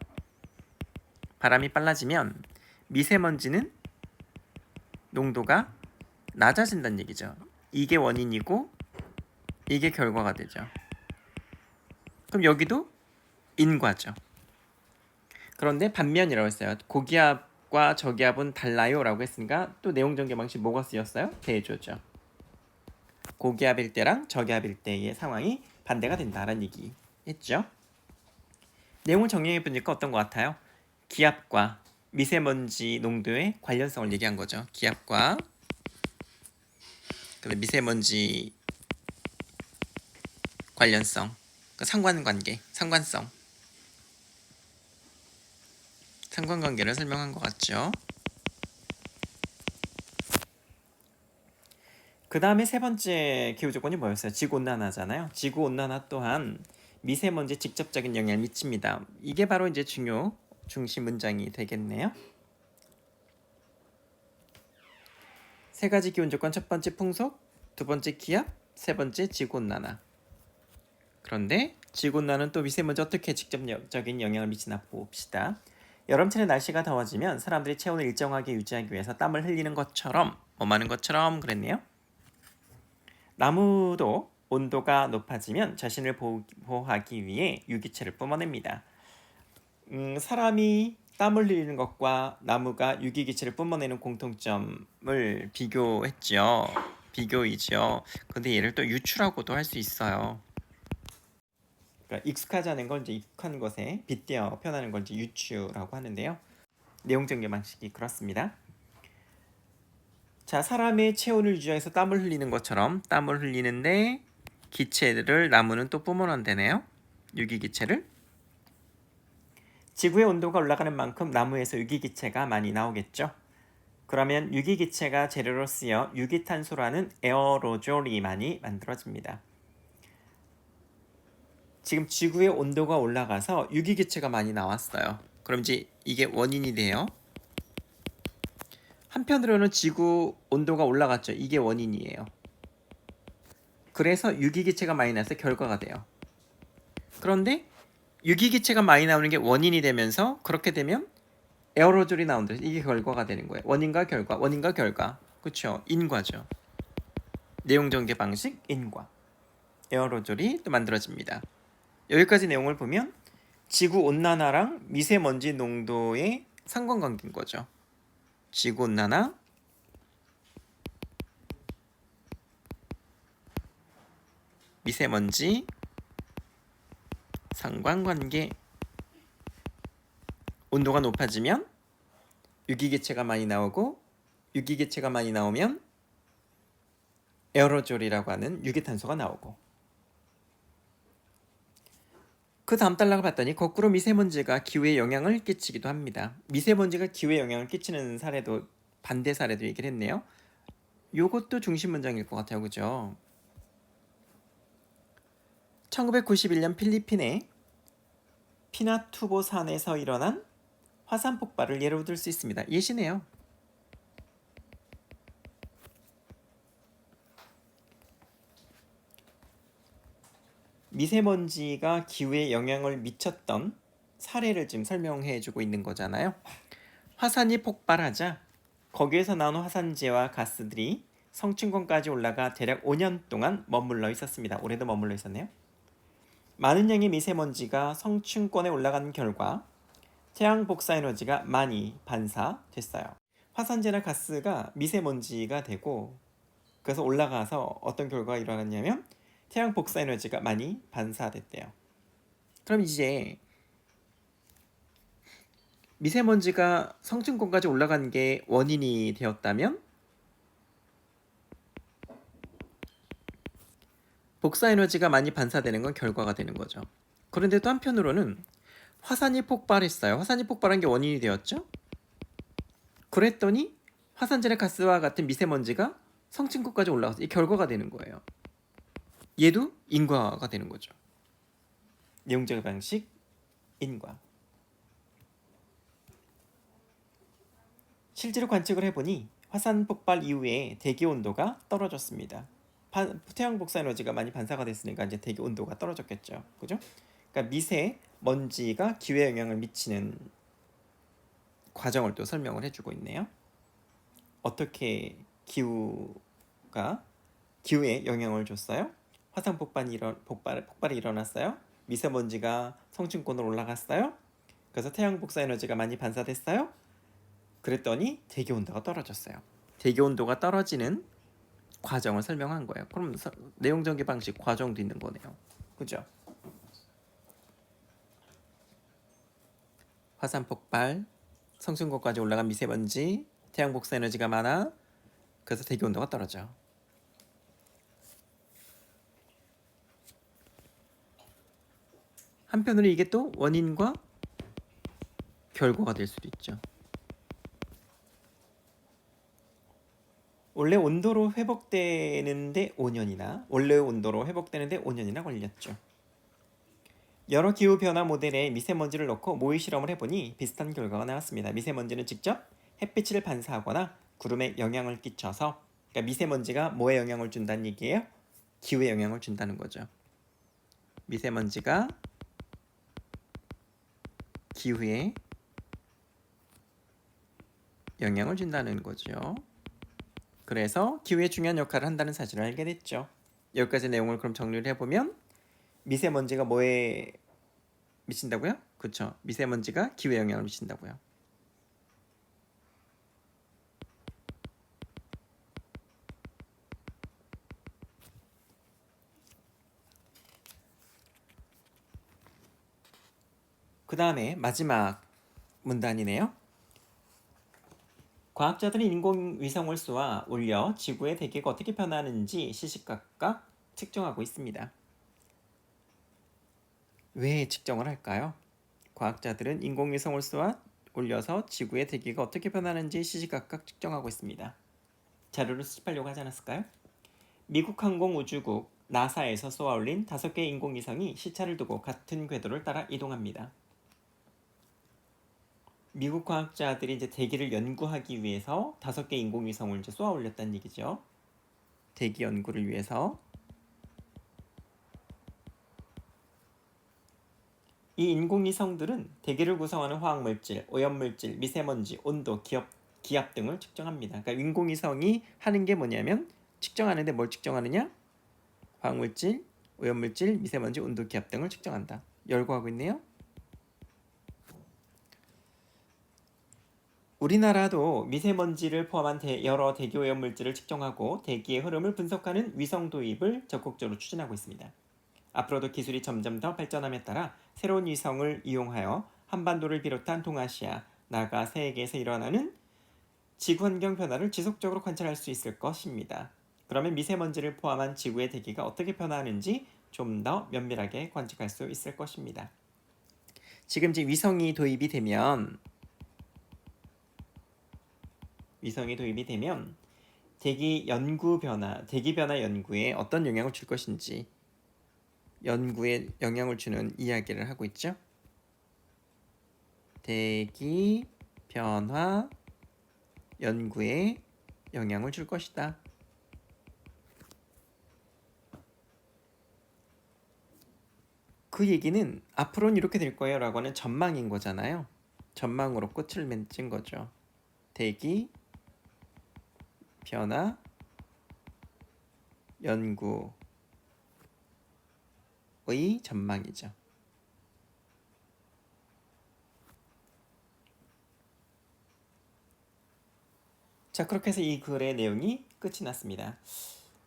S1: 바람이 빨라지면 미세먼지는 농도가 낮아진다는 얘기죠. 이게 원인이고 이게 결과가 되죠. 그럼 여기도 인과죠. 그런데 반면이라고 했어요. 고기압과 저기압은 달라요 라고 했으니까 또 내용 전개 방식 뭐가 쓰였어요? 대조죠. 고기압일 때랑 저기압일 때의 상황이 반대가 된다라는 얘기 했죠. 내용을 정리해 보니까 어떤 것 같아요? 기압과 미세먼지 농도의 관련성을 얘기한 거죠. 기압과 미세먼지 관련성, 상관관계, 상관관계를 설명한 것 같죠. 그 다음에 세 번째 기후 조건이 뭐였어요? 지구 온난화잖아요. 지구 온난화 또한 미세먼지에 직접적인 영향을 미칩니다. 이게 바로 이제 중심 문장이 되겠네요. 세 가지 기온 조건, 첫 번째 풍속, 두 번째 기압, 세 번째 지구 온난화. 그런데 지구 온난화는 또 미세먼지 어떻게 직접적인 영향을 미치나 봅시다. 여름철에 날씨가 더워지면 사람들이 체온을 일정하게 유지하기 위해서 땀을 흘리는 것처럼, 많은 것처럼 그랬네요. 나무도 온도가 높아지면 자신을 보호하기 위해 유기체를 뿜어냅니다. 사람이 땀을 흘리는 것과 나무가 유기기체를 뿜어내는 공통점을 비교했죠. 비교이죠. 근데 얘를 또 유추라고도 할 수 있어요. 그러니까 익숙하지 않은 걸 이제 익숙한 것에 빗대어 표현하는 걸 이제 유추라고 하는데요. 내용 전개 방식이 그렇습니다. 자, 사람의 체온을 유지해서 땀을 흘리는 것처럼 땀을 흘리는데 기체를 나무는 또 뿜어낸다네요. 유기기체를. 지구의 온도가 올라가는 만큼 나무에서 유기기체가 많이 나오겠죠. 그러면 유기기체가 재료로 쓰여 유기탄소라는 에어로졸이 많이 만들어집니다. 지금 지구의 온도가 올라가서 유기기체가 많이 나왔어요. 그럼 이제 이게 원인이 돼요. 한편으로는 지구 온도가 올라갔죠. 이게 원인이에요. 그래서 유기기체가 많이 나서 결과가 돼요. 그런데 유기기체가 많이 나오는 게 원인이 되면서 그렇게 되면 에어로졸이 나온다. 이게 결과가 되는 거예요. 원인과 결과, 원인과 결과. 그렇죠? 인과죠. 내용 전개 방식 인과. 에어로졸이 또 만들어집니다. 여기까지 내용을 보면 지구 온난화랑 미세먼지 농도의 상관관계인 거죠. 지구 온난화, 미세먼지 상관관계. 온도가 높아지면 유기기체가 많이 나오고 유기기체가 많이 나오면 에어로졸이라고 하는 유기탄소가 나오고. 그 다음 단락을 봤더니 거꾸로 미세먼지가 기후에 영향을 끼치기도 합니다. 미세먼지가 기후에 영향을 끼치는 사례도 반대 사례도 얘기를 했네요. 요것도 중심 문장일 것 같아요. 그죠? 1991년 필리핀의 피나투보 산에서 일어난 화산 폭발을 예로 들 수 있습니다. 예시네요. 미세먼지가 기후에 영향을 미쳤던 사례를 지금 설명해 주고 있는 거잖아요. 화산이 폭발하자 거기에서 나온 화산재와 가스들이 성층권까지 올라가 대략 5년 동안 머물러 있었습니다. 올해도 머물러 있었네요. 많은 양의 미세먼지가 성층권에 올라간 결과 태양 복사 에너지가 많이 반사됐어요. 화산재나 가스가 미세먼지가 되고 그래서 올라가서 어떤 결과가 일어났냐면 태양 복사 에너지가 많이 반사됐대요. 그럼 이제 미세먼지가 성층권까지 올라간 게 원인이 되었다면 복사 에너지가 많이 반사되는 건 결과가 되는 거죠. 그런데 또 한편으로는 화산이 폭발했어요. 화산이 폭발한 게 원인이 되었죠. 그랬더니 화산재나 가스와 같은 미세먼지가 성층권까지 올라가서 이 결과가 되는 거예요. 얘도 인과가 되는 거죠. 내용적 방식 인과. 실제로 관측을 해보니 화산 폭발 이후에 대기 온도가 떨어졌습니다. 태양 복사 에너지가 많이 반사가 됐으니까 이제 대기 온도가 떨어졌겠죠. 그죠? 그러니까 미세먼지가 기후에 영향을 미치는 과정을 또 설명을 해주고 있네요. 어떻게 기후에 영향을 줬어요? 화산 폭발이 일어났어요. 미세먼지가 성층권으로 올라갔어요. 그래서 태양 복사 에너지가 많이 반사됐어요. 그랬더니 대기 온도가 떨어졌어요. 대기 온도가 떨어지는 과정을 설명한 거예요. 그럼 내용 전개 방식 과정도 있는 거네요. 그죠? 화산 폭발, 성층권까지 올라간 미세먼지, 태양 복사 에너지가 많아. 그래서 대기 온도가 떨어져. 한편으로 이게 또 원인과 결과가 될 수도 있죠. 원래 온도로 회복되는데 5년이나 원래 온도로 회복되는데 5년이나 걸렸죠. 여러 기후 변화 모델에 미세먼지를 넣고 모의 실험을 해보니 비슷한 결과가 나왔습니다. 미세먼지는 직접 햇빛을 반사하거나 구름에 영향을 끼쳐서, 그러니까 미세먼지가 뭐에 영향을 준다는 얘기예요? 기후에 영향을 준다는 거죠. 미세먼지가 기후에 영향을 준다는 거죠. 그래서 기후에 중요한 역할을 한다는 사실을 알게 됐죠. 여기까지 내용을 그럼 정리를 해보면 미세먼지가 뭐에 미친다고요? 그렇죠. 미세먼지가 기후에 영향을 미친다고요. 그 다음에 마지막 문단이네요. 과학자들은 인공위성을 쏘아 올려 지구의 대기가 어떻게 변하는지 시시각각 측정하고 있습니다. 왜 측정을 할까요? 과학자들은 인공위성을 쏘아 올려서 지구의 대기가 어떻게 변하는지 시시각각 측정하고 있습니다. 자료를 수집하려고 하지 않았을까요? 미국 항공우주국 나사에서 쏘아 올린 5개의 인공위성이 시차를 두고 같은 궤도를 따라 이동합니다. 미국 과학자들이 이제 대기를 연구하기 위해서 5개 인공위성을 이제 쏘아 올렸다는 얘기죠. 대기 연구를 위해서. 이 인공위성들은 대기를 구성하는 화학물질, 오염물질, 미세먼지, 온도, 기압 등을 측정합니다. 그러니까 인공위성이 하는 게 뭐냐면 측정하는데 뭘 측정하느냐? 화학물질, 오염물질, 미세먼지, 온도, 기압 등을 측정한다. 열거하고 있네요. 우리나라도 미세먼지를 포함한 여러 대기 오염물질을 측정하고 대기의 흐름을 분석하는 위성 도입을 적극적으로 추진하고 있습니다. 앞으로도 기술이 점점 더 발전함에 따라 새로운 위성을 이용하여 한반도를 비롯한 동아시아, 나아가 세계에서 일어나는 지구환경 변화를 지속적으로 관찰할 수 있을 것입니다. 그러면 미세먼지를 포함한 지구의 대기가 어떻게 변화하는지 좀 더 면밀하게 관측할 수 있을 것입니다. 지금 이제 위성이 도입이 되면 대기 변화 연구에 어떤 영향을 줄 것인지 연구에 영향을 주는 이야기를 하고 있죠. 대기 변화 연구에 영향을 줄 것이다. 그 얘기는 앞으로는 이렇게 될 거예요 라고 하는 전망인 거잖아요. 전망으로 끝을 맺은 거죠. 대기 변화 연구의 전망이죠. 자, 그렇게 해서 이 글의 내용이 끝이 났습니다.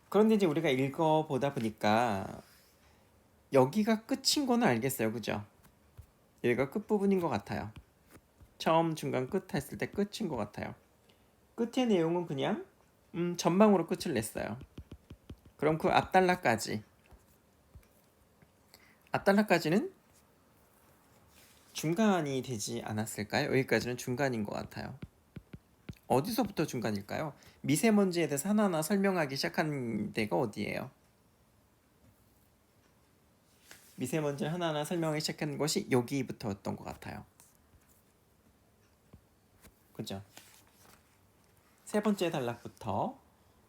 S1: 그런데 이제 우리가 읽어보다 보니까 여기가 끝인 거는 알겠어요. 그죠? 여기가 끝부분인 것 같아요. 처음, 중간, 끝 했을 때 끝인 것 같아요. 끝의 내용은 그냥 전망으로 끝을 냈어요. 그럼 그 앞달락까지는 중간이 되지 않았을까요? 여기까지는 중간인 것 같아요. 어디서부터 중간일까요? 미세먼지에 대해서 하나하나 설명하기 시작한 데가 어디예요? 미세먼지를 하나하나 설명하기 시작한 것이 여기부터였던 것 같아요. 그죠? 세 번째 단락부터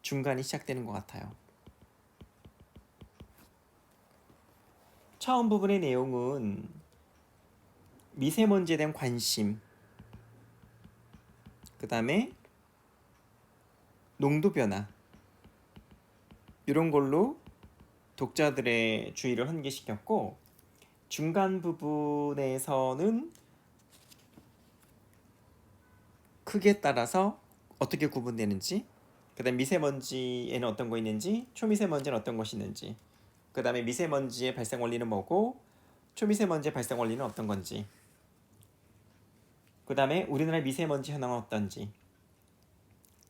S1: 중간이 시작되는 것 같아요. 처음 부분의 내용은 미세먼지에 대한 관심, 그 다음에 농도 변화, 이런 걸로 독자들의 주의를 환기시켰고, 중간 부분에서는 크기에 따라서 어떻게 구분되는지, 그 다음에 미세먼지에는 어떤 거 있는지, 초미세먼지는 어떤 것이 있는지, 그 다음에 미세먼지의 발생 원리는 뭐고 초미세먼지의 발생 원리는 어떤 건지, 그 다음에 우리나라의 미세먼지 현황은 어떤지,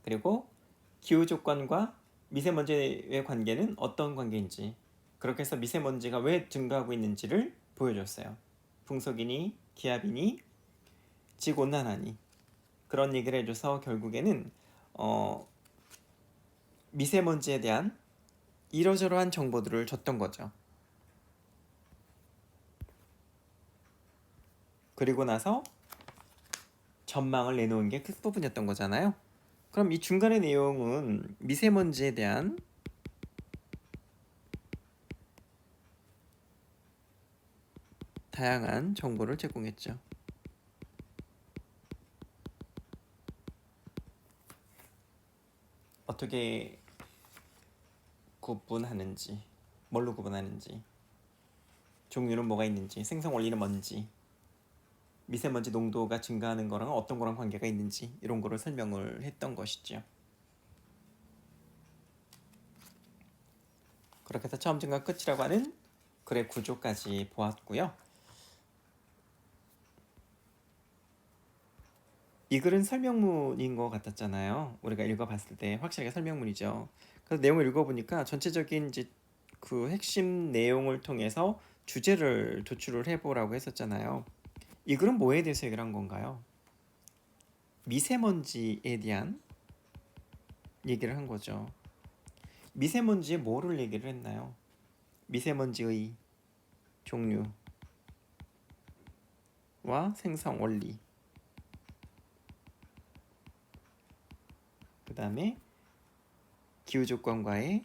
S1: 그리고 기후 조건과 미세먼지의 관계는 어떤 관계인지, 그렇게 해서 미세먼지가 왜 증가하고 있는지를 보여줬어요. 풍속이니 기압이니 지구온난화니, 그런 얘기를 해줘서 결국에는 미세먼지에 대한 이러저러한 정보들을 줬던 거죠. 그리고 나서 전망을 내놓은 게 끝부분이었던 거잖아요. 그럼 이 중간의 내용은 미세먼지에 대한 다양한 정보를 제공했죠. 어떻게 구분하는지, 뭘로 구분하는지, 종류는 뭐가 있는지, 생성 원리는 뭔지, 미세먼지 농도가 증가하는 거랑 어떤 거랑 관계가 있는지 이런 거를 설명을 했던 것이죠. 그렇게 해서 처음 증가 끝이라고 하는 글의 구조까지 보았고요. 이 글은 설명문인 것 같았잖아요. 우리가 읽어봤을 때 확실하게 설명문이죠. 그래서 내용을 읽어보니까 전체적인 이제 그 핵심 내용을 통해서 주제를 도출을 해보라고 했었잖아요. 이 글은 뭐에 대해서 얘기를 한 건가요? 미세먼지에 대한 얘기를 한 거죠. 미세먼지에 뭐를 얘기를 했나요? 미세먼지의 종류와 생성 원리, 그 다음에 기후조건과의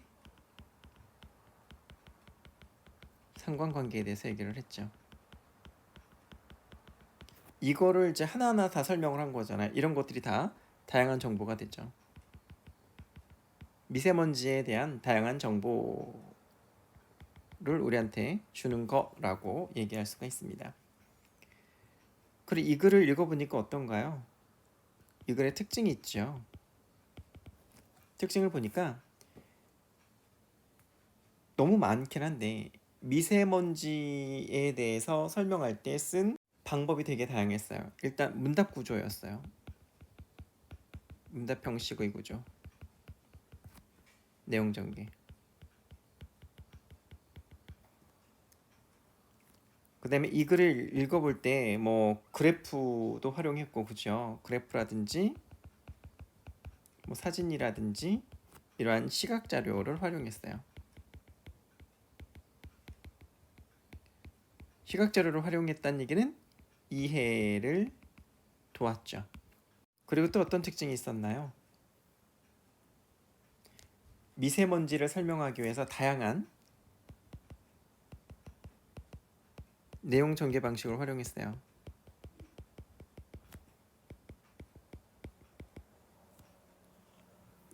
S1: 상관관계에 대해서 얘기를 했죠. 이거를 이제 하나하나 다 설명을 한 거잖아요. 이런 것들이 다 다양한 정보가 되죠. 미세먼지에 대한 다양한 정보를 우리한테 주는 거라고 얘기할 수가 있습니다. 그리고 이 글을 읽어보니까 어떤가요? 이 글의 특징이 있죠. 특징을 보니까 너무 많긴 한데 미세먼지에 대해서 설명할 때 쓴 방법이 되게 다양했어요. 일단 문답 구조였어요. 문답 형식의 구조, 내용 전개. 그 다음에 이 글을 읽어볼 때 뭐 그래프도 활용했고, 그죠? 그래프라든지 뭐 사진이라든지 이러한 시각 자료를 활용했어요. 시각 자료를 활용했다는 얘기는 이해를 도왔죠. 그리고 또 어떤 특징이 있었나요? 미세먼지를 설명하기 위해서 다양한 내용 전개 방식을 활용했어요.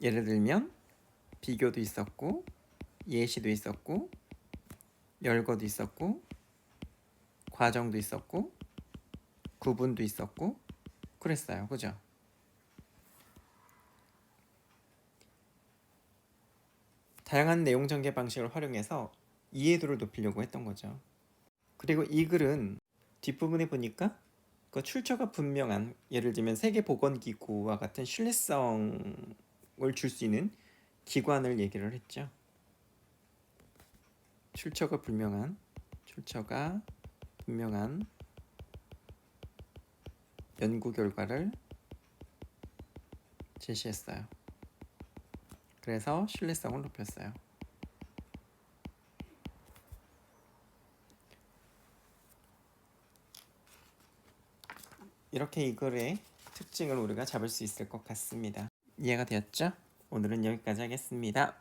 S1: 예를 들면 비교도 있었고, 예시도 있었고, 열거도 있었고, 과정도 있었고, 구분도 있었고, 그랬어요. 그죠? 다양한 내용 전개 방식을 활용해서 이해도를 높이려고 했던 거죠. 그리고 이 글은 뒷부분에 보니까 그 출처가 분명한, 예를 들면 세계보건기구와 같은 신뢰성을 줄 수 있는 기관을 얘기를 했죠. 출처가 분명한 연구 결과를 제시했어요. 그래서 신뢰성을 높였어요. 이렇게 이 글의 특징을 우리가 잡을 수 있을 것 같습니다. 이해가 되었죠? 오늘은 여기까지 하겠습니다.